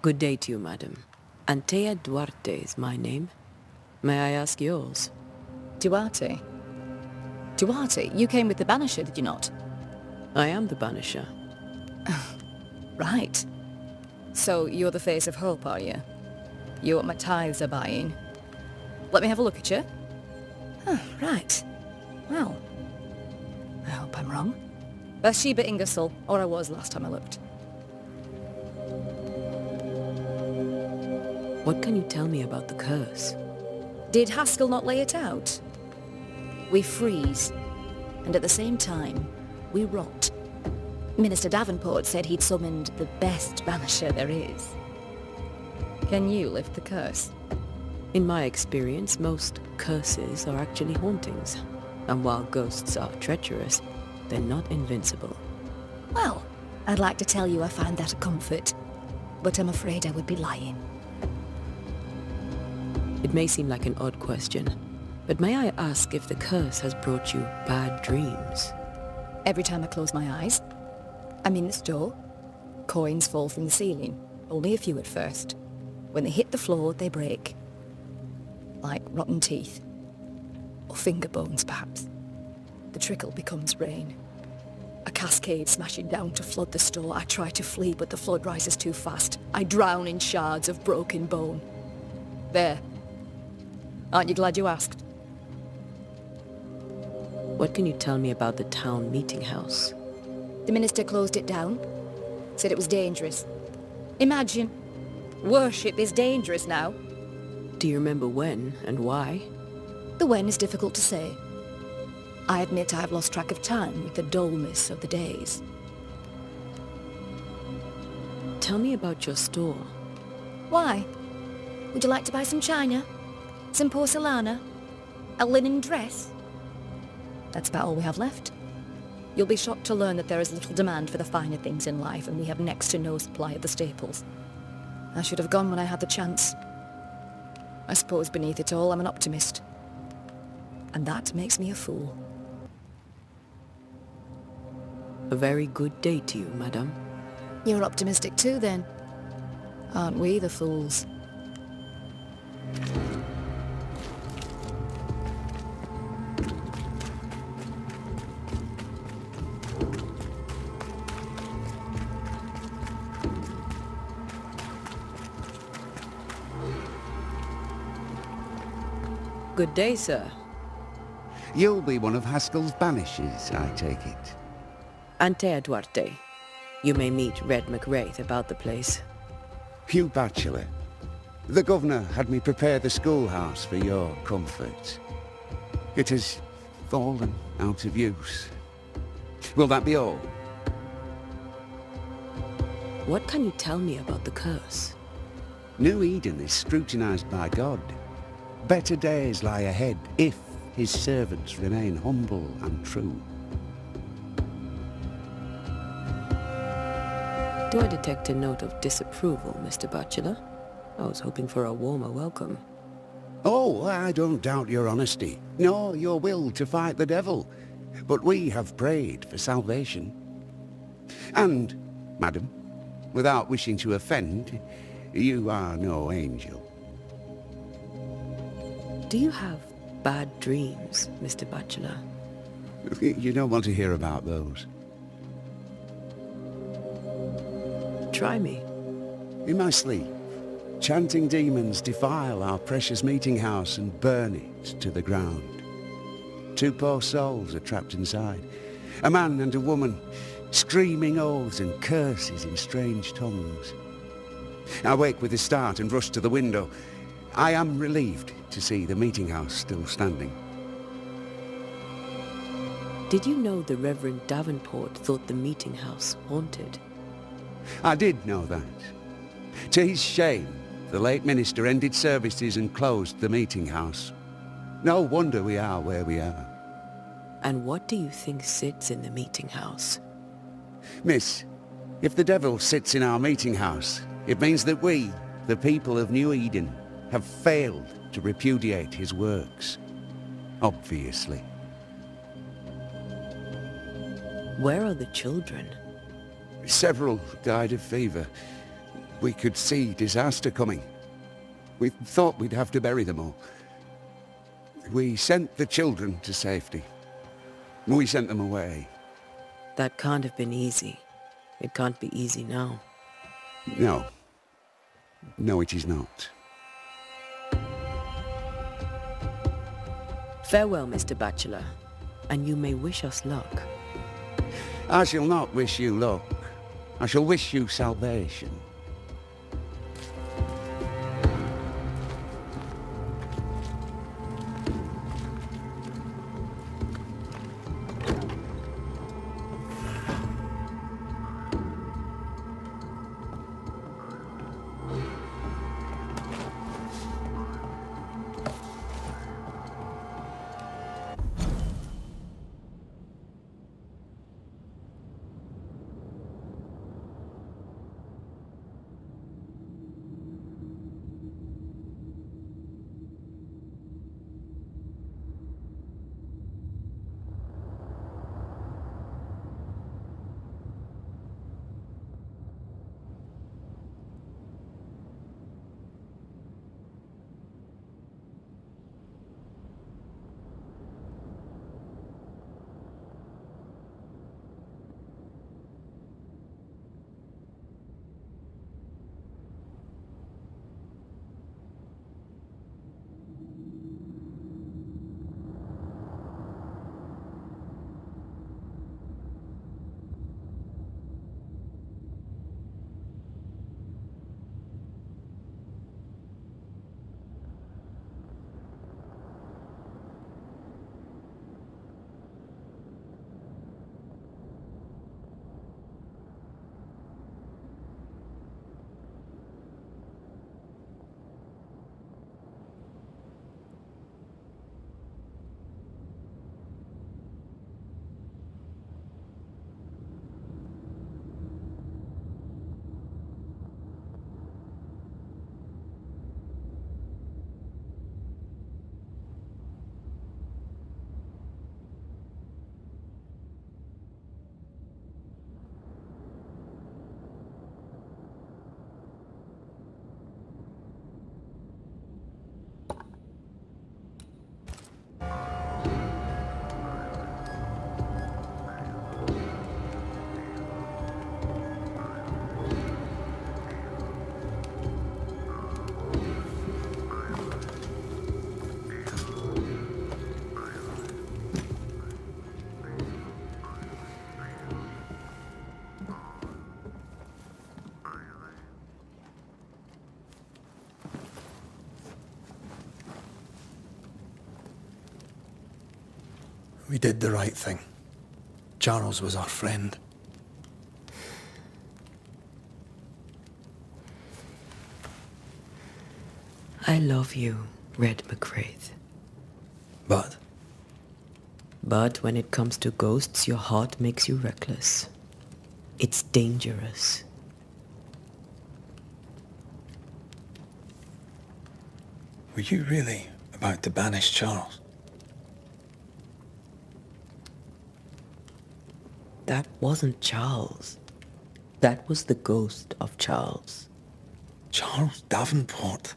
Good day to you, madam. Antea Duarte is my name. May I ask yours? Duarte? Duarte, you came with the Banisher, did you not? I am the Banisher. Right. So you're the face of hope, are you? You're what my tithes are buying. Let me have a look at you. Oh, right. Well, I hope I'm wrong. Bathsheba Ingersoll, or I was last time I looked. What can you tell me about the curse? Did Haskell not lay it out? We freeze, and at the same time, we rot. Minister Davenport said he'd summoned the best banisher there is. Can you lift the curse? In my experience, most curses are actually hauntings. And while ghosts are treacherous, they're not invincible. Well, I'd like to tell you I find that a comfort, but I'm afraid I would be lying. It may seem like an odd question, but may I ask if the curse has brought you bad dreams? Every time I close my eyes, I'm in the store. Coins fall from the ceiling, only a few at first. When they hit the floor, they break. Like rotten teeth. Or finger bones, perhaps. The trickle becomes rain. A cascade smashing down to flood the store. I try to flee, but the flood rises too fast. I drown in shards of broken bone. There. Aren't you glad you asked? What can you tell me about the town meeting house? The minister closed it down. Said it was dangerous. Imagine. Worship is dangerous now. Do you remember when and why? The when is difficult to say. I admit I've lost track of time with the dullness of the days. Tell me about your store. Why? Would you like to buy some china? Some porcelana? A linen dress? That's about all we have left. You'll be shocked to learn that there is little demand for the finer things in life, and we have next to no supply of the staples. I should have gone when I had the chance. I suppose beneath it all, I'm an optimist. And that makes me a fool. A very good day to you, madame. You're optimistic too, then. Aren't we the fools? Good day, sir. You'll be one of Haskell's Banishers, I take it. Antea Duarte. You may meet Red McWraith about the place. Hugh Batchelor. The governor had me prepare the schoolhouse for your comfort. It has fallen out of use. Will that be all? What can you tell me about the curse? New Eden is scrutinized by God. Better days lie ahead if his servants remain humble and true. Do I detect a note of disapproval, Mr. Batchelor? I was hoping for a warmer welcome. Oh, I don't doubt your honesty, nor your will to fight the devil. But we have prayed for salvation. And, madam, without wishing to offend, you are no angel. Do you have bad dreams, Mr. Batchelor? You don't want to hear about those. Try me. In my sleep, chanting demons defile our precious meeting house and burn it to the ground. 2 poor souls are trapped inside. A man and a woman, screaming oaths and curses in strange tongues. I wake with a start and rush to the window. I am relieved to see the meeting house still standing. Did you know the Reverend Davenport thought the meeting house haunted? I did know that. To his shame, the late minister ended services and closed the meeting house. No wonder we are where we are. And what do you think sits in the meeting house? Miss, if the devil sits in our meeting house, it means that we, the people of New Eden, have failed to repudiate his works. Obviously. Where are the children? Several died of fever. We could see disaster coming. We thought we'd have to bury them all. We sent the children to safety. We sent them away. That can't have been easy. It can't be easy now. No. No, it is not. Farewell, Mr. Bachelor, and you may wish us luck. I shall not wish you luck. I shall wish you salvation. We did the right thing. Charles was our friend. I love you, Red McCraith. But? But when it comes to ghosts, your heart makes you reckless. It's dangerous. Were you really about to banish Charles? That wasn't Charles. That was the ghost of Charles. Charles Davenport?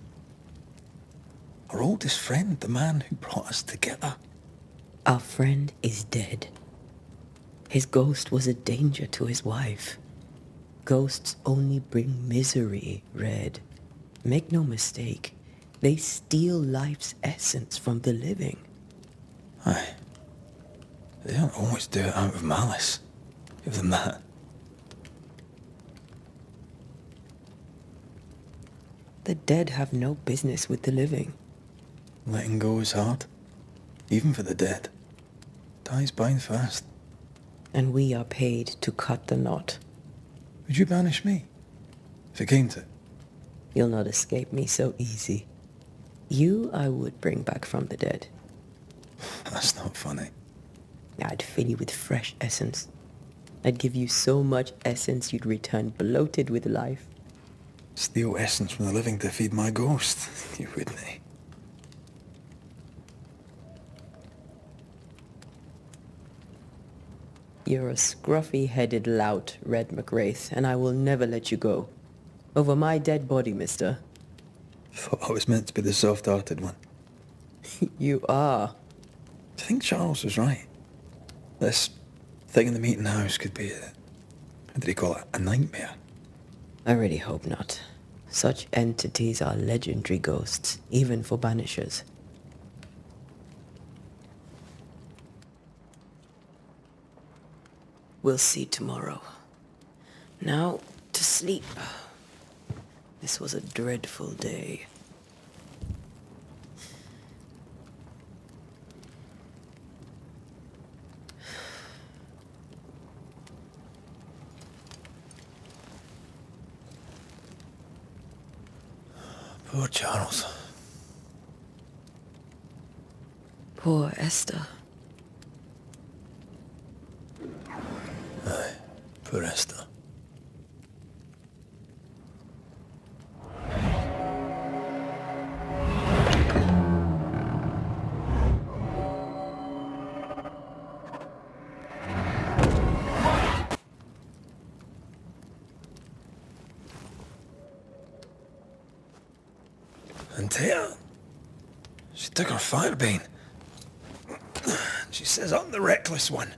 Our oldest friend, the man who brought us together. Our friend is dead. His ghost was a danger to his wife. Ghosts only bring misery, Red. Make no mistake, they steal life's essence from the living. Aye. They don't always do it out of malice. Give them that. The dead have no business with the living. Letting go is hard. Even for the dead. Ties bind fast. And we are paid to cut the knot. Would you banish me? If it came to it? You'll not escape me so easy. You I would bring back from the dead. That's not funny. I'd fill you with fresh essence. I'd give you so much essence you'd return bloated with life. Steal essence from the living to feed my ghost. You wouldn't. You're a scruffy-headed lout, Red McWraith, and I will never let you go. Over my dead body, mister. Thought I was meant to be the soft-hearted one. You are. I think Charles was right. This thing in the meeting house could be what did he call it? A nightmare. I really hope not. Such entities are legendary ghosts, even for Banishers. We'll see tomorrow. Now, to sleep. This was a dreadful day. Poor Charles. Poor Esther. Aye, poor Esther. And Tia, she took her firebane. She says I'm the reckless one.